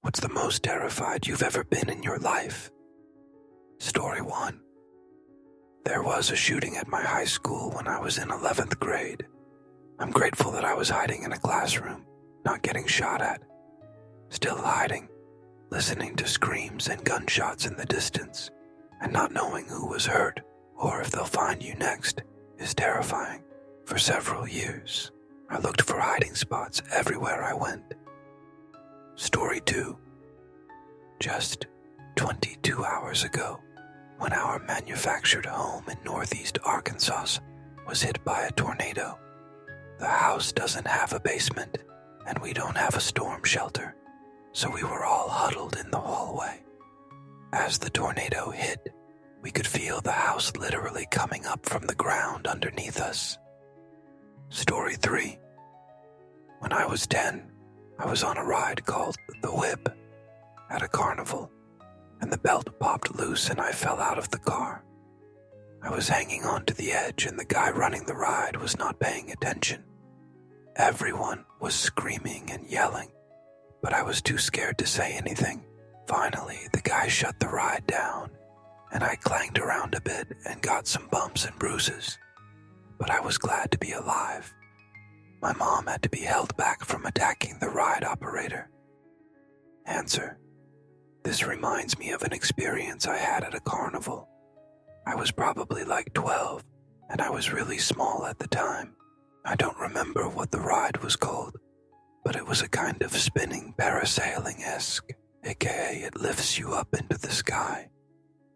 What's the most terrified you've ever been in your life? Story 1. There was a shooting at my high school when I was in 11th grade. I'm grateful that I was hiding in a classroom, not getting shot at. Still hiding, listening to screams and gunshots in the distance, and not knowing who was hurt or if they'll find you next is terrifying. For several years, I looked for hiding spots everywhere I went. Story 2. Just 22 hours ago, when our manufactured home in northeast Arkansas was hit by a tornado. The house doesn't have a basement, and we don't have a storm shelter, so we were all huddled in the hallway. As the tornado hit, we could feel the house literally coming up from the ground underneath us. Story 3. When I was 10, I was on a ride called the Whip at a carnival, and the belt popped loose and I fell out of the car. I was hanging onto the edge and the guy running the ride was not paying attention. Everyone was screaming and yelling, but I was too scared to say anything. Finally, the guy shut the ride down, and I clanged around a bit and got some bumps and bruises. But I was glad to be alive. My mom had to be held back from attacking the ride operator. Answer. This reminds me of an experience I had at a carnival. I was probably like 12, and I was really small at the time. I don't remember what the ride was called, but it was a kind of spinning parasailing-esque, aka it lifts you up into the sky.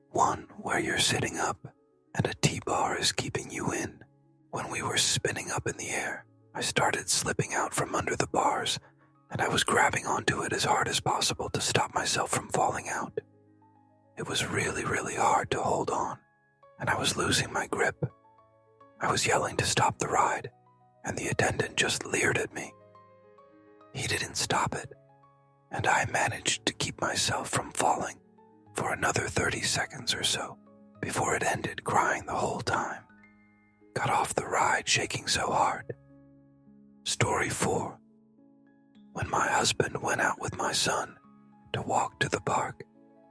One where you're sitting up, and a T-bar is keeping you in. When we were spinning up in the air, I started slipping out from under the bars, and I was grabbing onto it as hard as possible to stop myself from falling out. It was really, really hard to hold on, and I was losing my grip. I was yelling to stop the ride, and the attendant just leered at me. He didn't stop it, and I managed to keep myself from falling for another 30 seconds or so before it ended, crying the whole time. Got off the ride shaking so hard. Story 4. When my husband went out with my son to walk to the park,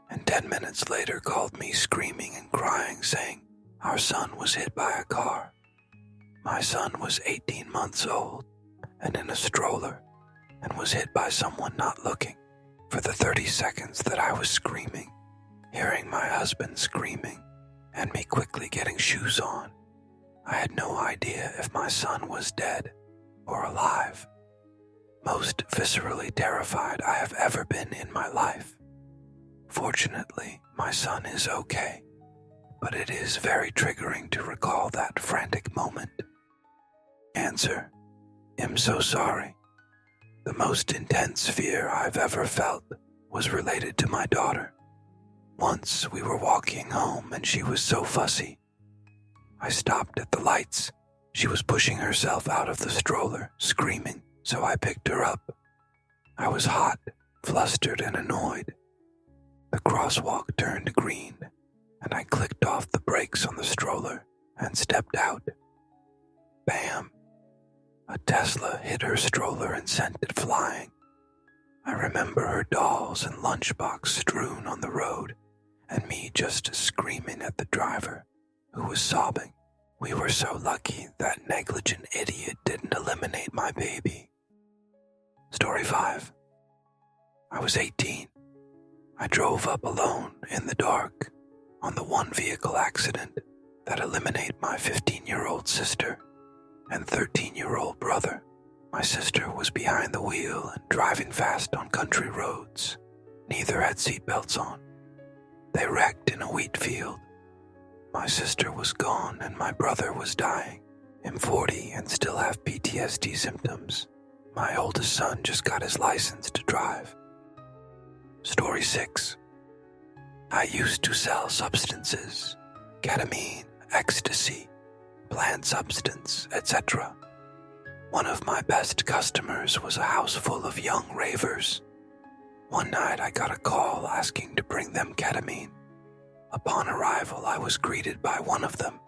and 10 minutes later called me screaming and crying, saying our son was hit by a car. My son was 18 months old and in a stroller and was hit by someone not looking. For the 30 seconds that I was screaming, hearing my husband screaming and me quickly getting shoes on, I had no idea if my son was dead or alive. Most viscerally terrified I have ever been in my life. Fortunately, my son is okay, but it is very triggering to recall that frantic moment. Answer. I'm so sorry. The most intense fear I've ever felt was related to my daughter. Once we were walking home and she was so fussy. I stopped at the lights. She was pushing herself out of the stroller, screaming, so I picked her up. I was hot, flustered, and annoyed. The crosswalk turned green, and I clicked off the brakes on the stroller and stepped out. Bam! A Tesla hit her stroller and sent it flying. I remember her dolls and lunchbox strewn on the road, and me just screaming at the driver, who was sobbing. We were so lucky that negligent idiot didn't eliminate my baby. Story 5. I was 18. I drove up alone in the dark on the one vehicle accident that eliminated my 15-year-old sister and 13-year-old brother. My sister was behind the wheel and driving fast on country roads. Neither had seatbelts on. They wrecked in a wheat field. My sister was gone and my brother was dying. I'm 40 and still have PTSD symptoms. My oldest son just got his license to drive. Story 6. I used to sell substances, ketamine, ecstasy, plant substance, etc. One of my best customers was a house full of young ravers. One night I got a call asking to bring them ketamine. Upon arrival, I was greeted by one of them.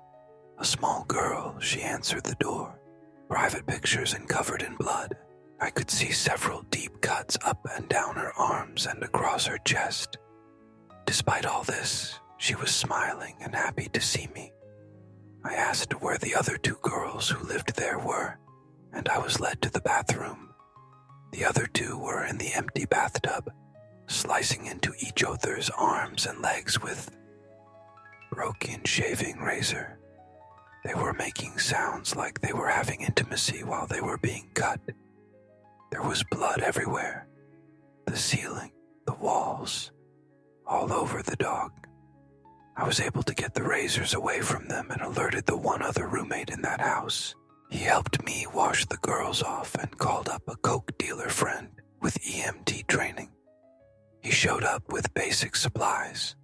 A small girl, she answered the door, private pictures and covered in blood. I could see several deep cuts up and down her arms and across her chest. Despite all this, she was smiling and happy to see me. I asked where the other 2 girls who lived there were, and I was led to the bathroom. The other 2 were in the empty bathtub, slicing into each other's arms and legs with broken shaving razor. They were making sounds like they were having intimacy while they were being cut. There was blood everywhere, the ceiling, the walls, all over the dog. I was able to get the razors away from them and alerted the one other roommate in that house. He helped me wash the girls off and called up a coke dealer friend with EMT training. He showed up with basic supplies.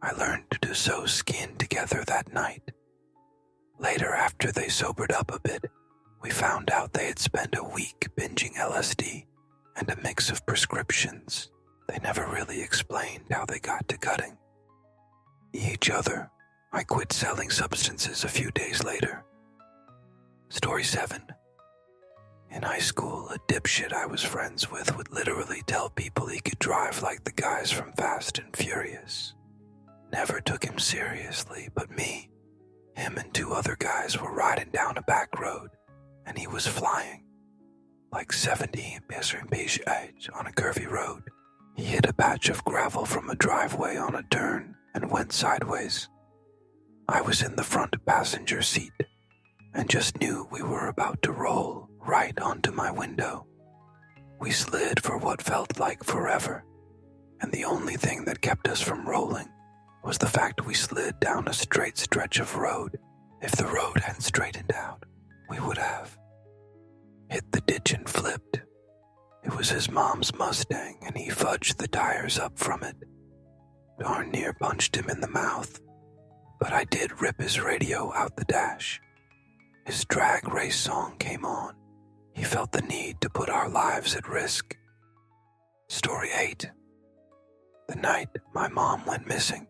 I learned to sew skin together that night. Later, after they sobered up a bit, we found out they had spent a week binging LSD and a mix of prescriptions. They never really explained how they got to cutting each other. I quit selling substances a few days later. Story 7. In high school, a dipshit I was friends with would literally tell people he could drive like the guys from Fast and Furious. Never took him seriously, but me. Him and 2 other guys were riding down a back road, and he was flying. Like 70 mph on a curvy road. He hit a patch of gravel from a driveway on a turn and went sideways. I was in the front passenger seat and just knew we were about to roll right onto my window. We slid for what felt like forever, and the only thing that kept us from rolling was the fact we slid down a straight stretch of road. If the road had straightened out, we would have hit the ditch and flipped. It was his mom's Mustang, and he fudged the tires up from it. Darn near punched him in the mouth, but I did rip his radio out the dash. His drag race song came on. He felt the need to put our lives at risk. Story 8. The night my mom went missing.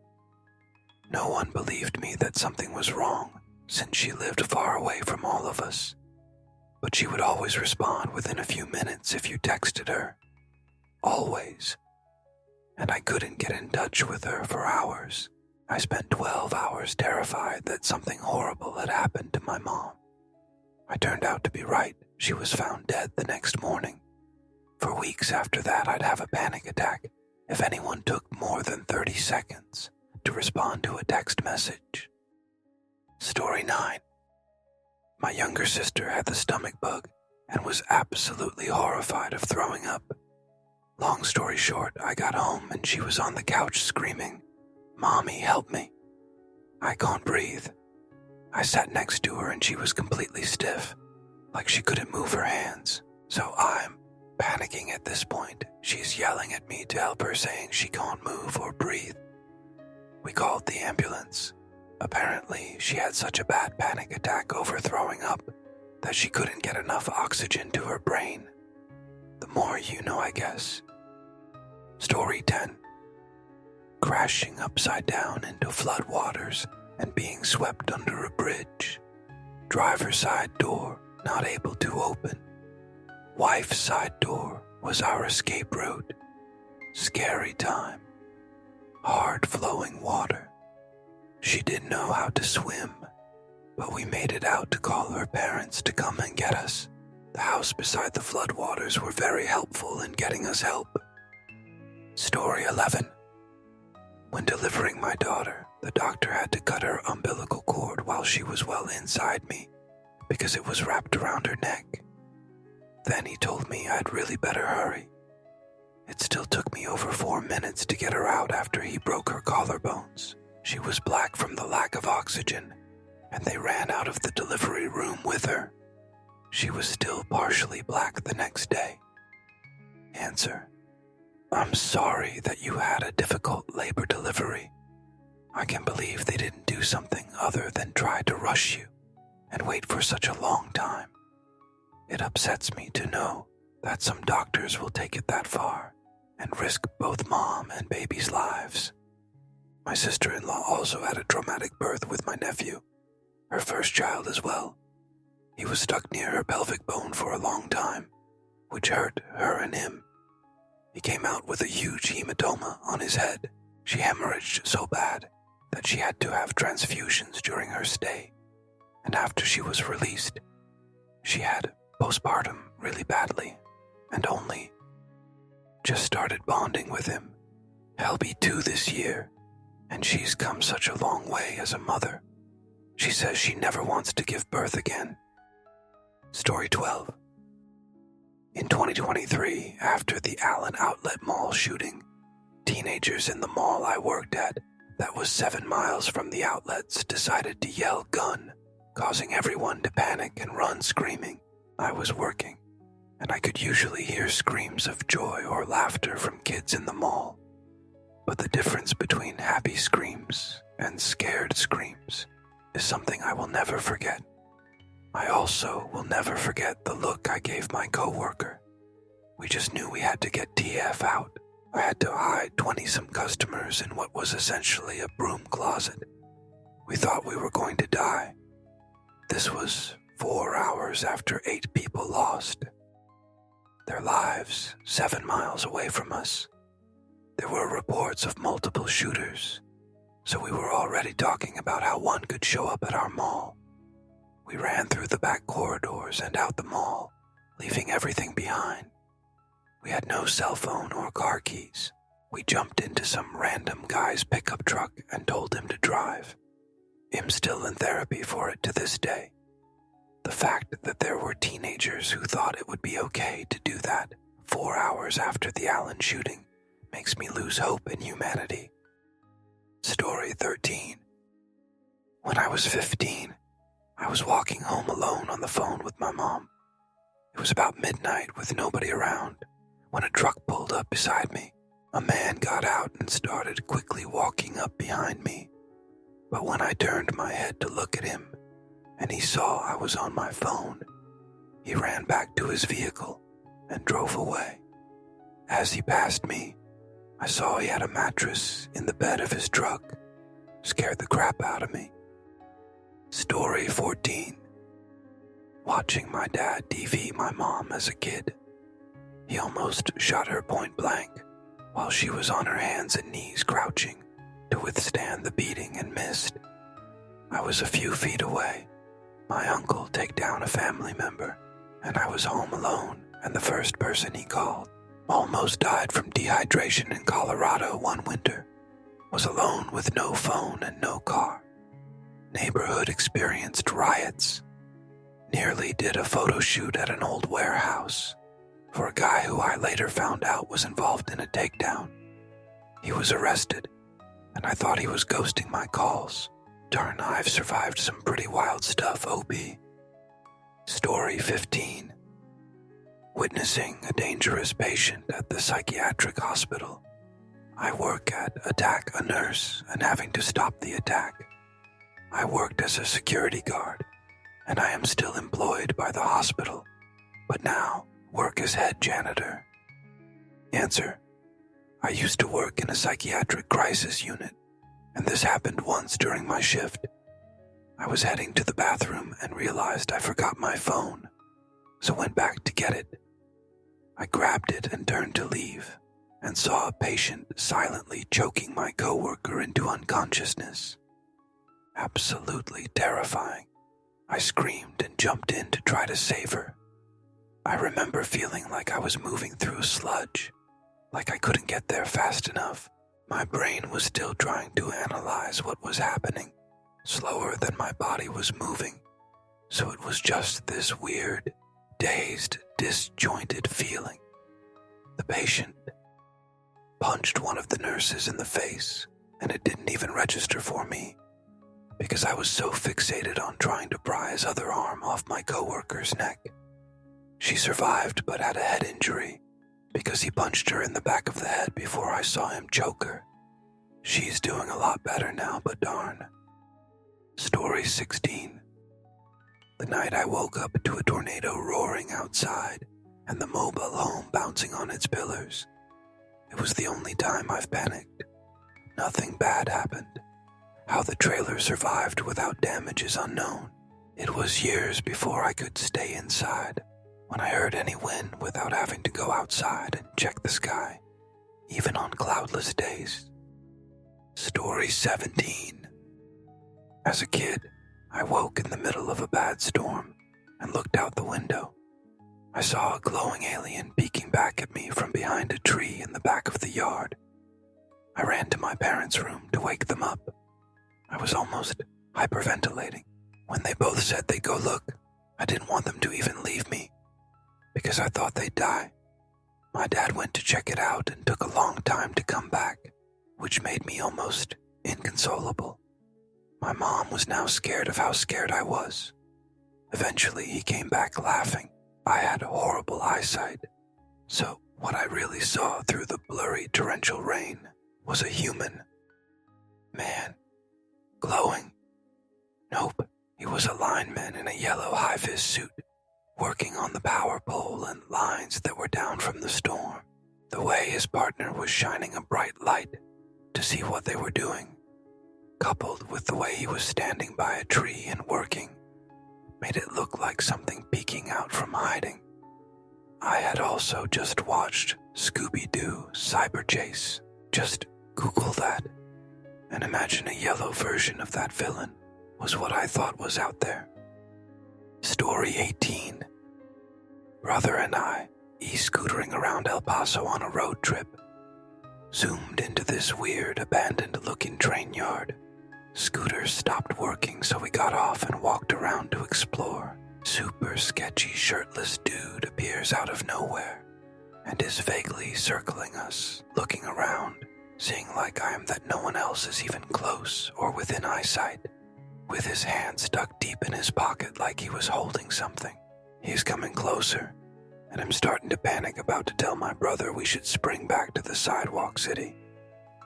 No one believed me that something was wrong, since she lived far away from all of us. But she would always respond within a few minutes if you texted her. Always. And I couldn't get in touch with her for hours. I spent 12 hours terrified that something horrible had happened to my mom. I turned out to be right. She was found dead the next morning. For weeks after that, I'd have a panic attack if anyone took more than 30 seconds to respond to a text message. Story 9. My younger sister had the stomach bug and was absolutely horrified of throwing up. Long story short, I got home and she was on the couch screaming, "Mommy, help me. I can't breathe." I sat next to her and she was completely stiff, like she couldn't move her hands. So I'm panicking at this point. She's yelling at me to help her, saying she can't move or breathe. We called the ambulance. Apparently, she had such a bad panic attack over throwing up that she couldn't get enough oxygen to her brain. The more you know, I guess. Story 10. Crashing upside down into floodwaters and being swept under a bridge. Driver's side door not able to open. Wife's side door was our escape route. Scary time. Hard flowing water. She didn't know how to swim, but we made it out to call her parents to come and get us. The house beside the floodwaters were very helpful in getting us help. Story 11. When delivering my daughter, the doctor had to cut her umbilical cord while she was well inside me because it was wrapped around her neck. Then he told me I'd really better hurry. It still took me over 4 minutes to get her out after he broke her collarbones. She was black from the lack of oxygen, and they ran out of the delivery room with her. She was still partially black the next day. Answer: I'm sorry that you had a difficult labor delivery. I can believe they didn't do something other than try to rush you and wait for such a long time. It upsets me to know that some doctors will take it that far and risk both mom and baby's lives. My sister-in-law also had a traumatic birth with my nephew, her first child as well. He was stuck near her pelvic bone for a long time, which hurt her and him. He came out with a huge hematoma on his head. She hemorrhaged so bad that she had to have transfusions during her stay, and after she was released, she had postpartum really badly and only just started bonding with him. He'll be 2 this year, and she's come such a long way as a mother. She says she never wants to give birth again. Story 12. In 2023, after the Allen Outlet Mall shooting, teenagers in the mall I worked at, that was 7 miles from the outlets, decided to yell gun, causing everyone to panic and run screaming. I was working, and I could usually hear screams of joy or laughter from kids in the mall. But the difference between happy screams and scared screams is something I will never forget. I also will never forget the look I gave my coworker. We just knew we had to get TF out. I had to hide 20-some customers in what was essentially a broom closet. We thought we were going to die. This was 4 hours after 8 people lost their lives 7 miles away from us. There were reports of multiple shooters, so we were already talking about how one could show up at our mall. We ran through the back corridors and out the mall, leaving everything behind. We had no cell phone or car keys. We jumped into some random guy's pickup truck and told him to drive. I'm still in therapy for it to this day. The fact that there were teenagers who thought it would be okay to do that 4 hours after the Allen shooting makes me lose hope in humanity. Story 13. When I was 15, I was walking home alone on the phone with my mom. It was about midnight with nobody around when a truck pulled up beside me. A man got out and started quickly walking up behind me. But when I turned my head to look at him and he saw I was on my phone, he ran back to his vehicle and drove away. As he passed me, I saw he had a mattress in the bed of his truck. Scared the crap out of me. Story 14. Watching my dad DV my mom as a kid. He almost shot her point blank while she was on her hands and knees crouching to withstand the beating and missed. I was a few feet away. My uncle take down a family member, and I was home alone, and the first person he called almost died from dehydration in Colorado one winter. Was alone with no phone and no car. Neighborhood experienced riots. Nearly did a photo shoot at an old warehouse for a guy who I later found out was involved in a takedown. He was arrested, and I thought he was ghosting my calls. Darn, I've survived some pretty wild stuff, OB. Story 15. Witnessing a dangerous patient at the psychiatric hospital. I work at Attack a Nurse and having to stop the attack. I worked as a security guard, and I am still employed by the hospital, but now work as head janitor. Answer. I used to work in a psychiatric crisis unit, and this happened once during my shift. I was heading to the bathroom and realized I forgot my phone, so went back to get it. I grabbed it and turned to leave, and saw a patient silently choking my coworker into unconsciousness. Absolutely terrifying. I screamed and jumped in to try to save her. I remember feeling like I was moving through sludge, like I couldn't get there fast enough. My brain was still trying to analyze what was happening, slower than my body was moving, so it was just this weird, dazed, disjointed feeling. The patient punched one of the nurses in the face, and it didn't even register for me, because I was so fixated on trying to pry his other arm off my coworker's neck. She survived but had a head injury, because he punched her in the back of the head before I saw him choke her. She's doing a lot better now, but darn. Story 16. The night I woke up to a tornado roaring outside and the mobile home bouncing on its pillars. It was the only time I've panicked. Nothing bad happened. How the trailer survived without damage is unknown. It was years before I could stay inside. when I heard any wind without having to go outside and check the sky, even on cloudless days. Story 17. As a kid, I woke in the middle of a bad storm and looked out the window. I saw a glowing alien peeking back at me from behind a tree in the back of the yard. I ran to my parents' room to wake them up. I was almost hyperventilating when they both said they'd go look. I didn't want them to even leave me because I thought they'd die. My dad went to check it out and took a long time to come back, which made me almost inconsolable. My mom was now scared of how scared I was. Eventually, he came back laughing. I had horrible eyesight, so what I really saw through the blurry torrential rain was a human. Man. Glowing. Nope, he was a lineman in a yellow high-vis suit, working on the power pole and lines that were down from the storm. The way his partner was shining a bright light to see what they were doing, coupled with the way he was standing by a tree and working, made it look like something peeking out from hiding. I had also just watched Scooby-Doo Cyber Chase. Just Google that, and imagine a yellow version of that villain was what I thought was out there. Story 18. Brother and I, e-scootering around El Paso on a road trip, zoomed into this weird, abandoned-looking train yard. Scooters stopped working, so we got off and walked around to explore. Super sketchy shirtless dude appears out of nowhere and is vaguely circling us, looking around, seeing like I am that no one else is even close or within eyesight. With his hand stuck deep in his pocket like he was holding something. He's coming closer, and I'm starting to panic, about to tell my brother we should spring back to the sidewalk city,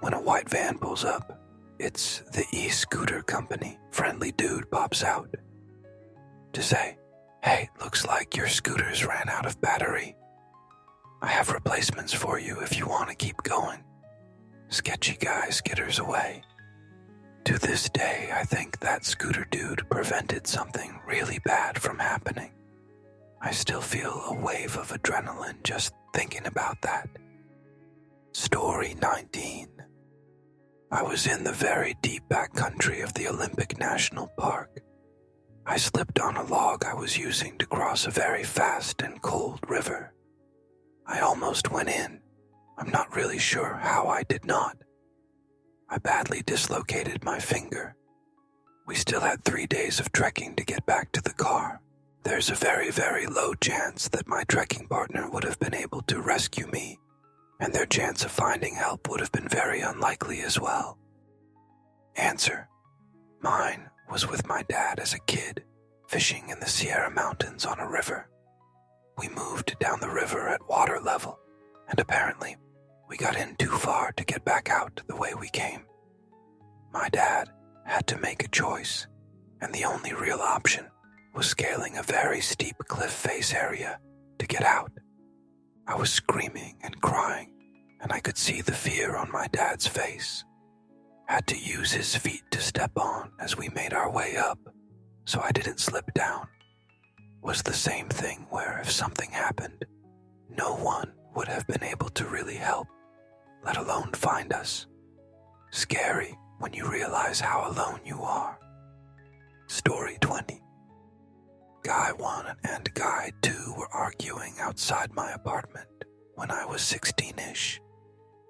when a white van pulls up. It's the e-scooter company. Friendly dude pops out to say, "Hey, looks like your scooters ran out of battery. I have replacements for you if you want to keep going." Sketchy guy skitters away. To this day, I think that scooter dude prevented something really bad from happening. I still feel a wave of adrenaline just thinking about that. Story 19. I was in the very deep backcountry of the Olympic National Park. I slipped on a log I was using to cross a very fast and cold river. I almost went in. I'm not really sure how I did not. I badly dislocated my finger. We still had 3 days of trekking to get back to the car. There's a very, very low chance that my trekking partner would have been able to rescue me, and their chance of finding help would have been very unlikely as well. Answer: mine was with my dad as a kid, fishing in the Sierra Mountains on a river. We moved down the river at water level, and apparently we got in too far to get back out the way we came. My dad had to make a choice, and the only real option was scaling a very steep cliff face area to get out. I was screaming and crying, and I could see the fear on my dad's face. Had to use his feet to step on as we made our way up, so I didn't slip down. Was the same thing where if something happened, no one would have been able to really help, let alone find us. Scary when you realize how alone you are. Story 20. Guy 1 and Guy 2 were arguing outside my apartment when I was 16-ish.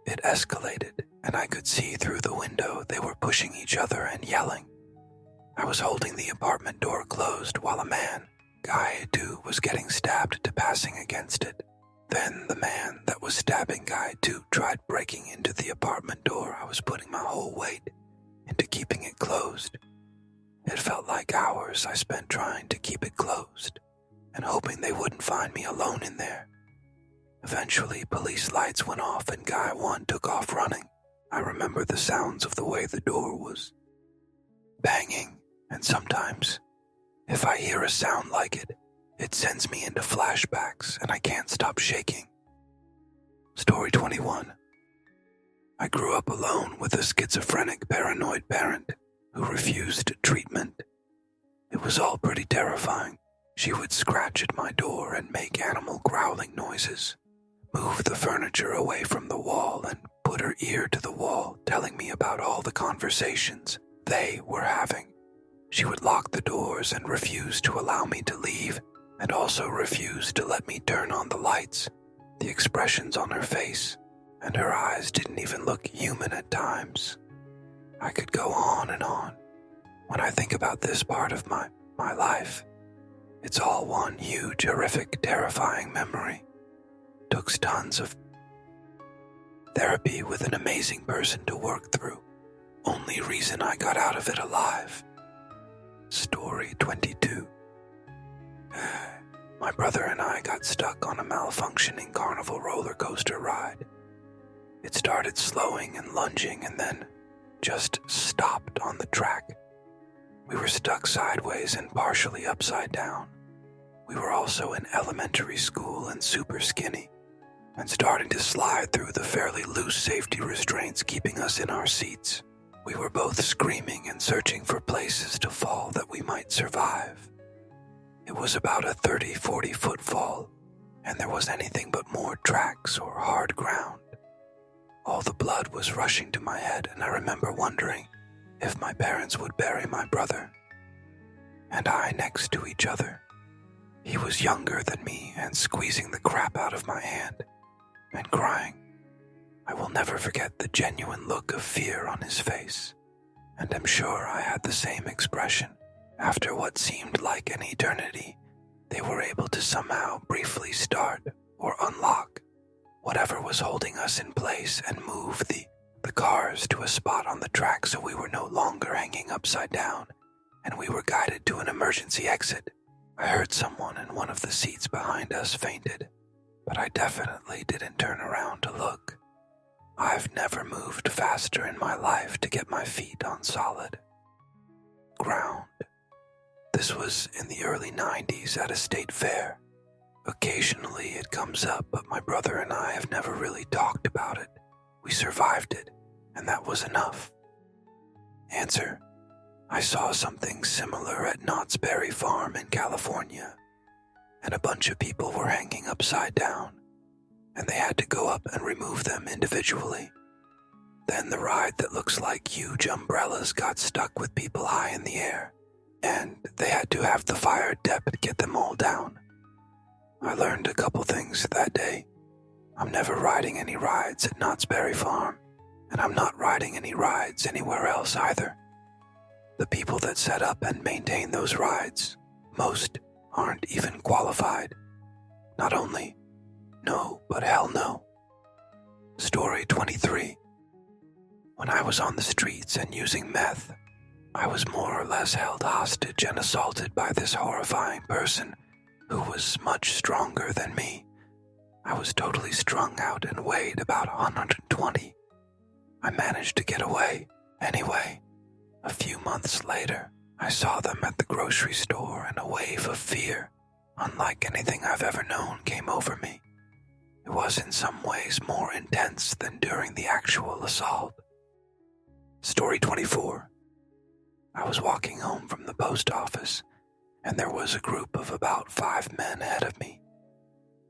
It escalated, and I could see through the window they were pushing each other and yelling. I was holding the apartment door closed while a man, Guy 2, was getting stabbed to passing against it. Then the man that was stabbing Guy 2 tried breaking into the apartment door. I was putting my whole weight into keeping it closed. It felt like hours I spent trying to keep it closed and hoping they wouldn't find me alone in there. Eventually, police lights went off and Guy 1 took off running. I remember the sounds of the way the door was banging, and sometimes, if I hear a sound like it, it sends me into flashbacks and I can't stop shaking. Story 21. I grew up alone with a schizophrenic, paranoid parent who refused treatment. It was all pretty terrifying. She would scratch at my door and make animal growling noises, move the furniture away from the wall, and put her ear to the wall, telling me about all the conversations they were having. She would lock the doors and refuse to allow me to leave, and also refuse to let me turn on the lights. The expressions on her face and her eyes didn't even look human at times. I could go on and on. When I think about this part of my life, it's all one huge, horrific, terrifying memory. Took tons of therapy with an amazing person to work through. Only reason I got out of it alive. Story 22. My brother and I got stuck on a malfunctioning carnival roller coaster ride. It started slowing and lunging and then just stopped on the track. We were stuck sideways and partially upside down. We were also in elementary school and super skinny, and starting to slide through the fairly loose safety restraints keeping us in our seats. We were both screaming and searching for places to fall that we might survive. It was about a 30-40 foot fall, and there was anything but more tracks or hard ground. All the blood was rushing to my head, and I remember wondering if my parents would bury my brother and I next to each other. He was younger than me and squeezing the crap out of my hand and crying. I will never forget the genuine look of fear on his face, and I'm sure I had the same expression. After what seemed like an eternity, they were able to somehow briefly start or unlock whatever was holding us in place and move the cars to a spot on the track so we were no longer hanging upside down, and we were guided to an emergency exit. I heard someone in one of the seats behind us fainted, but I definitely didn't turn around to look. I've never moved faster in my life to get my feet on solid ground. This was in the early 90s at a state fair. Occasionally it comes up, but my brother and I have never really talked about it. We survived it, and that was enough. Answer: I saw something similar at Knott's Berry Farm in California, and a bunch of people were hanging upside down, and they had to go up and remove them individually. Then the ride that looks like huge umbrellas got stuck with people high in the air, and they had to have the fire dep get them all down. I learned a couple things that day. I'm never riding any rides at Knott's Berry Farm, and I'm not riding any rides anywhere else either. The people that set up and maintain those rides, most aren't even qualified. Not only no, but hell no. Story 23. When I was on the streets and using meth, I was more or less held hostage and assaulted by this horrifying person who was much stronger than me. I was totally strung out and weighed about 120. I managed to get away. Anyway, a few months later, I saw them at the grocery store and a wave of fear, unlike anything I've ever known, came over me. It was in some ways more intense than during the actual assault. Story 24. I was walking home from the post office, and there was a group of about 5 men ahead of me.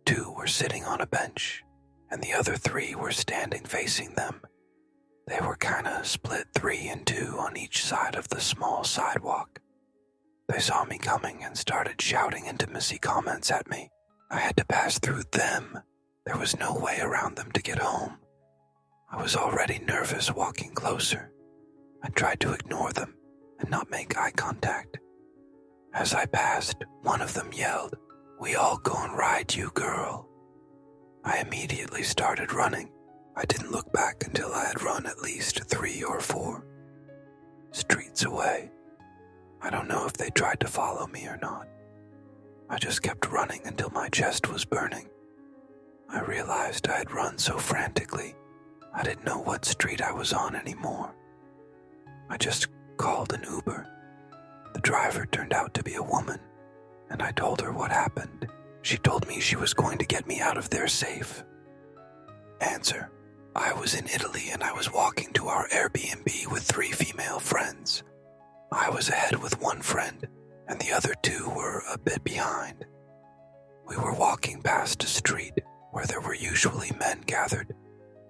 2 were sitting on a bench, and the other 3 were standing facing them. They were kinda split 3 and 2 on each side of the small sidewalk. They saw me coming and started shouting intimacy comments at me. I had to pass through them. There was no way around them to get home. I was already nervous walking closer. I tried to ignore them and not make eye contact. As I passed, one of them yelled, "We all gon' ride you, girl." I immediately started running. I didn't look back until I had run at least 3 or 4 streets away. I don't know if they tried to follow me or not. I just kept running until my chest was burning. I realized I had run so frantically, I didn't know what street I was on anymore. I just called an Uber. The driver turned out to be a woman, and I told her what happened. She told me she was going to get me out of there safe. Answer: I was in Italy and I was walking to our Airbnb with 3 female friends. I was ahead with one friend, and the other two were a bit behind. We were walking past a street where there were usually men gathered,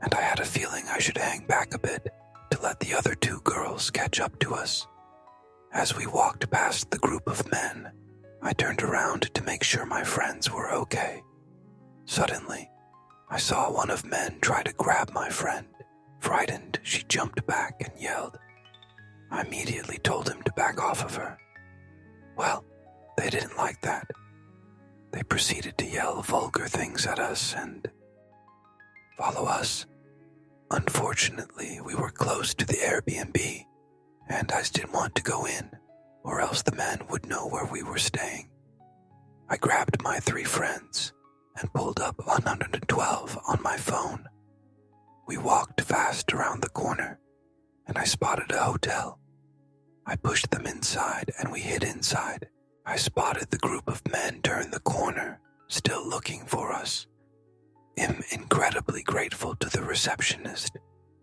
and I had a feeling I should hang back a bit to let the other two girls catch up to us. As we walked past the group of men, I turned around to make sure my friends were okay. Suddenly, I saw one of men try to grab my friend. Frightened, she jumped back and yelled. I immediately told him to back off of her. Well, they didn't like that. They proceeded to yell vulgar things at us and follow us. Unfortunately, we were close to the Airbnb, and I didn't want to go in, or else the men would know where we were staying. I grabbed my 3 friends and pulled up 112 on my phone. We walked fast around the corner, and I spotted a hotel. I pushed them inside, and we hid inside. I spotted the group of men turn the corner, still looking for us. I'm incredibly grateful to the receptionist,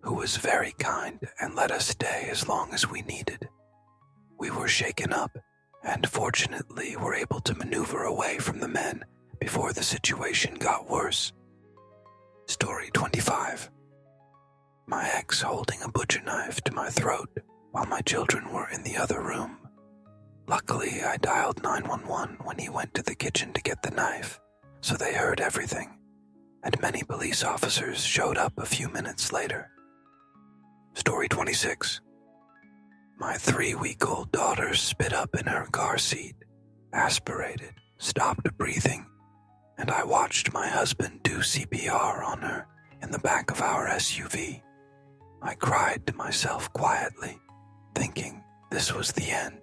who was very kind and let us stay as long as we needed. We were shaken up, and fortunately were able to maneuver away from the men before the situation got worse. Story 25. My ex holding a butcher knife to my throat while my children were in the other room. Luckily, I dialed 911 when he went to the kitchen to get the knife, so they heard everything, and many police officers showed up a few minutes later. Story 26. My 3-week-old daughter spit up in her car seat, aspirated, stopped breathing, and I watched my husband do CPR on her in the back of our SUV. I cried to myself quietly, thinking this was the end.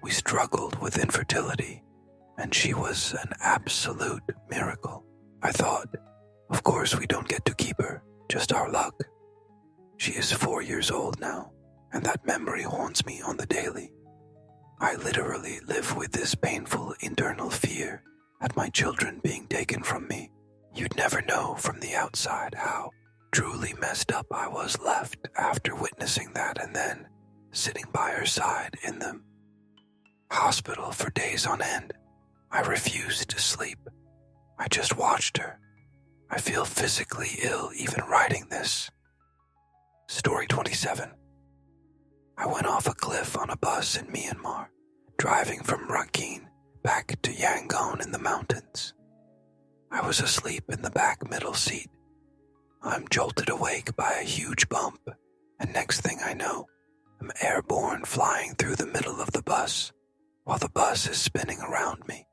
We struggled with infertility, and she was an absolute miracle. I thought, of course we don't get to keep her, just our luck. She is 4 years old now, and that memory haunts me on the daily. I literally live with this painful internal fear at my children being taken from me. You'd never know from the outside how truly messed up I was left after witnessing that and then sitting by her side in the hospital for days on end. I refused to sleep. I just watched her. I feel physically ill even writing this. Story 27. I went off a cliff on a bus in Myanmar, driving from Rakhine back to Yangon in the mountains. I was asleep in the back middle seat. I'm jolted awake by a huge bump, and next thing I know, I'm airborne flying through the middle of the bus, while the bus is spinning around me.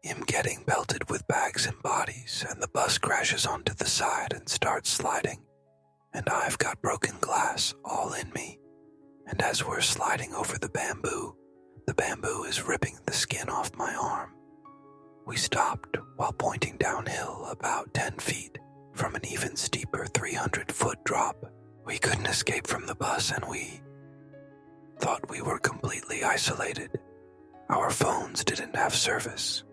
I'm getting belted with bags and bodies, and the bus crashes onto the side and starts sliding, and I've got broken glass all in me, and as we're sliding over the bamboo is ripping the skin off my arm. We stopped while pointing downhill about 10 feet from an even steeper 300-foot drop. We couldn't escape from the bus, and we thought we were completely isolated. Our phones didn't have service.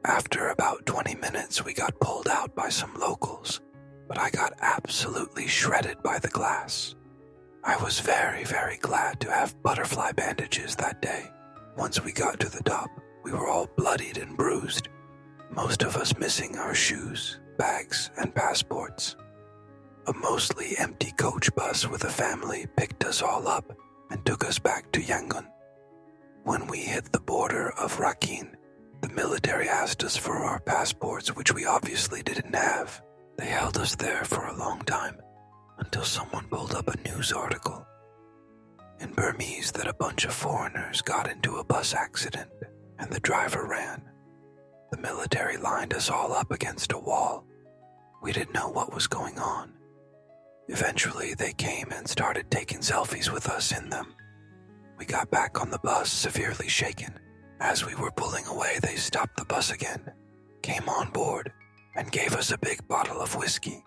After about 20 minutes, we got pulled out by some locals, but I got absolutely shredded by the glass. I was very, very glad to have butterfly bandages that day. Once we got to the top, we were all bloodied and bruised, most of us missing our shoes, bags, and passports. A mostly empty coach bus with a family picked us all up and took us back to Yangon. When we hit the border of Rakhine, the military asked us for our passports, which we obviously didn't have. They held us there for a long time, until someone pulled up a news article in Burmese that a bunch of foreigners got into a bus accident and the driver ran. The military lined us all up against a wall. We didn't know what was going on. Eventually, they came and started taking selfies with us in them. We got back on the bus severely shaken. As we were pulling away, they stopped the bus again, came on board, and gave us a big bottle of whiskey.